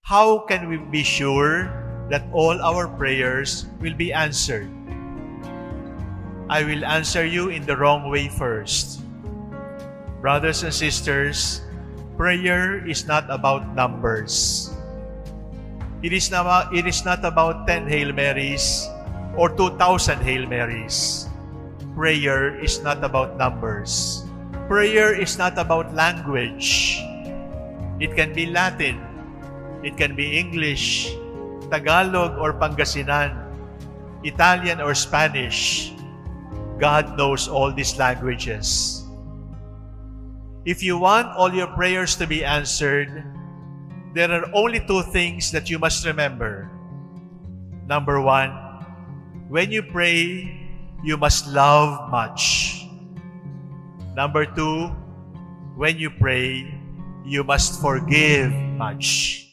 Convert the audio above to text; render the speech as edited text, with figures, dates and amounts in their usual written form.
how can we be sure that all our prayers will be answered? I will answer you in the wrong way first. Brothers and sisters, prayer is not about numbers. It is not about 10 Hail Marys or 2,000 Hail Marys. Prayer is not about numbers. Prayer is not about language. It can be Latin. It can be English, Tagalog or Pangasinan, Italian or Spanish. God knows all these languages. If you want all your prayers to be answered, there are only two things that you must remember. Number one, when you pray, you must love much. Number two, when you pray, you must forgive much.